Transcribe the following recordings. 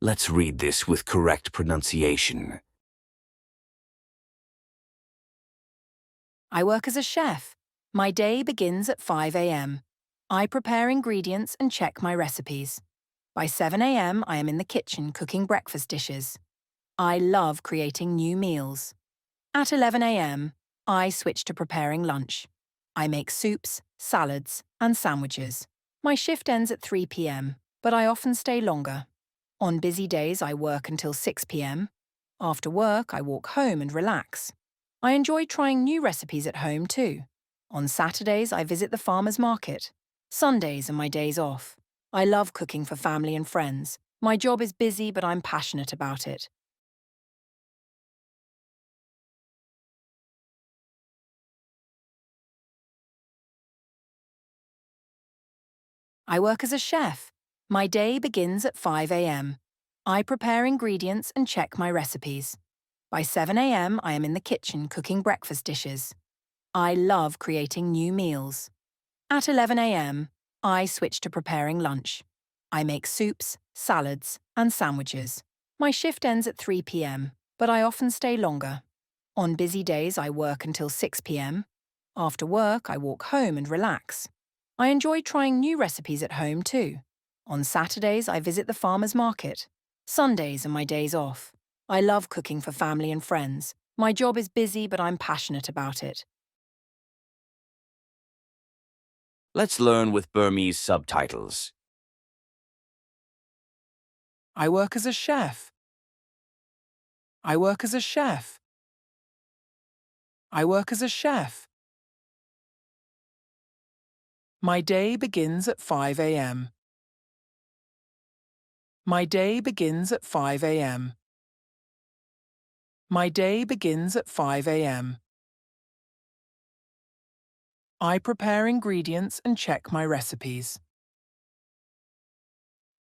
Let's read this with correct pronunciation. I work as a chef. My day begins at 5 a.m. I prepare ingredients and check my recipes. By 7 a.m., I am in the kitchen cooking breakfast dishes. I love creating new meals. At 11 a.m., I switch to preparing lunch. I make soups, salads, and sandwiches. My shift ends at 3 p.m., but I often stay longer. On busy days, I work until 6 p.m. After work, I walk home and relax. I enjoy trying new recipes at home too. On Saturdays, I visit the farmer's market. Sundays are my days off. I love cooking for family and friends. My job is busy, but I'm passionate about it. I work as a chef. My day begins at 5 a.m. I prepare ingredients and check my recipes. By 7 a.m., I am in the kitchen cooking breakfast dishes. I love creating new meals. At 11 a.m., I switch to preparing lunch. I make soups, salads, and sandwiches. My shift ends at 3 p.m., but I often stay longer. On busy days, I work until 6 p.m. After work, I walk home and relax. I enjoy trying new recipes at home too. On Saturdays, I visit the farmer's market. Sundays are my days off. I love cooking for family and friends. My job is busy, but I'm passionate about it. Let's learn with Burmese subtitles. I work as a chef. I work as a chef. I work as a chef. My day begins at 5 a.m. My day begins at 5 a.m. My day begins at 5 a.m. I prepare ingredients and check my recipes.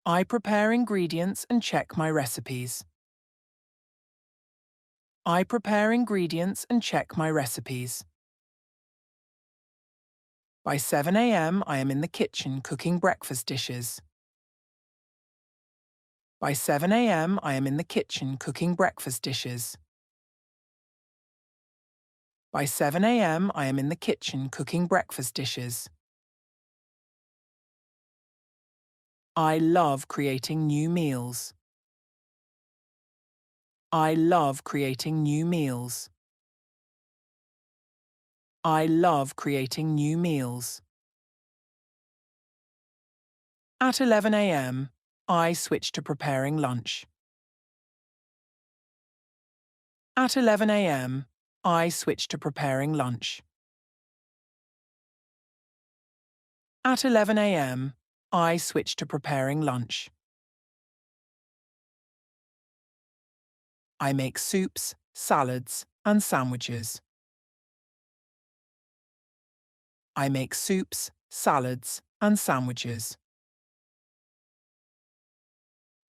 I prepare ingredients and check my recipes. I prepare ingredients and check my recipes. By 7 a.m., I am in the kitchen cooking breakfast dishes. By 7 a.m., I am in the kitchen cooking breakfast dishes. By 7 a.m., I am in the kitchen cooking breakfast dishes. I love creating new meals. I love creating new meals. I love creating new meals. At 11 a.m., I switch to preparing lunch. At 11 a.m., I switch to preparing lunch. At 11 a.m., I switch to preparing lunch. I make soups, salads, and sandwiches. I make soups, salads, and sandwiches.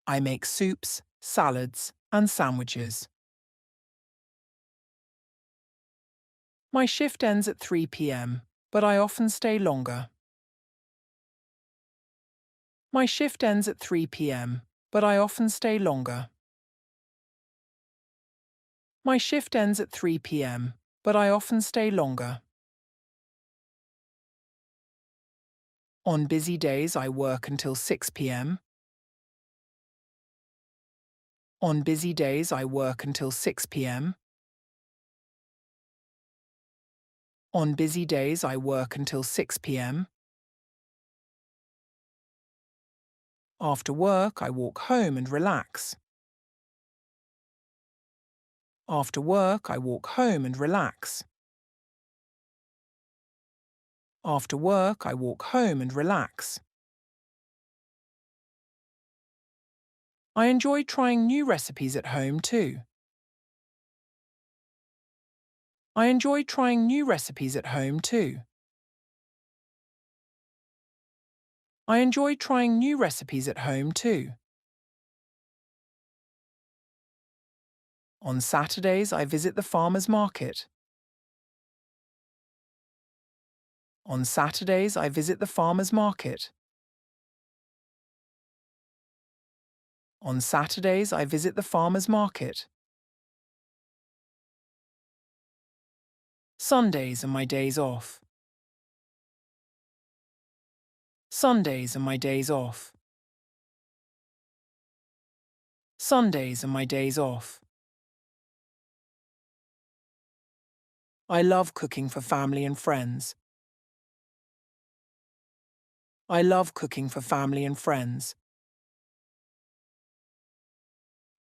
I make soups, salads, and sandwiches. My shift ends at 3 p.m., but I often stay longer. My shift ends at 3 p.m., but I often stay longer. My shift ends at 3 p.m., but I often stay longer. On busy days, I work until 6 p.m. On busy days, I work until 6 p.m. On busy days, I work until 6 p.m. After work, I walk home and relax. After work, I walk home and relax. After work, I walk home and relax. I enjoy trying new recipes at home too. I enjoy trying new recipes at home too. I enjoy trying new recipes at home too. On Saturdays, I visit the farmer's market. On Saturdays, I visit the farmer's market. On Saturdays, I visit the farmer's market. Sundays are my days off. Sundays are my days off. Sundays are my days off. I love cooking for family and friends. I love cooking for family and friends.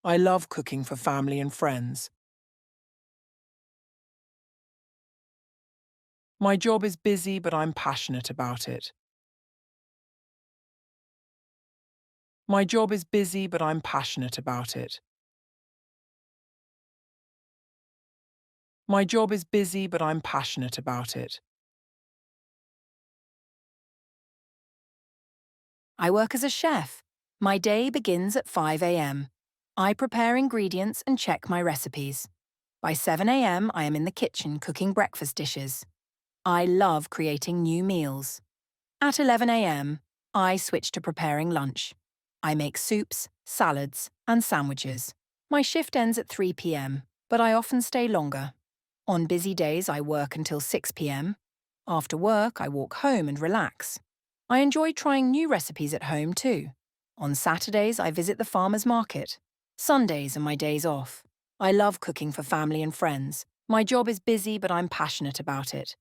I love cooking for family and friends. My job is busy, but I'm passionate about it. My job is busy, but I'm passionate about it. My job is busy, but I'm passionate about it. I work as a chef. My day begins at 5 a.m. I prepare ingredients and check my recipes. By 7 a.m., I am in the kitchen cooking breakfast dishes. I love creating new meals. At 11 a.m., I switch to preparing lunch. I make soups, salads, and sandwiches. My shift ends at 3 p.m., but I often stay longer. On busy days, I work until 6 p.m. After work, I walk home and relax. I enjoy trying new recipes at home too. On Saturdays, I visit the farmer's market. Sundays are my days off. I love cooking for family and friends. My job is busy, but I'm passionate about it.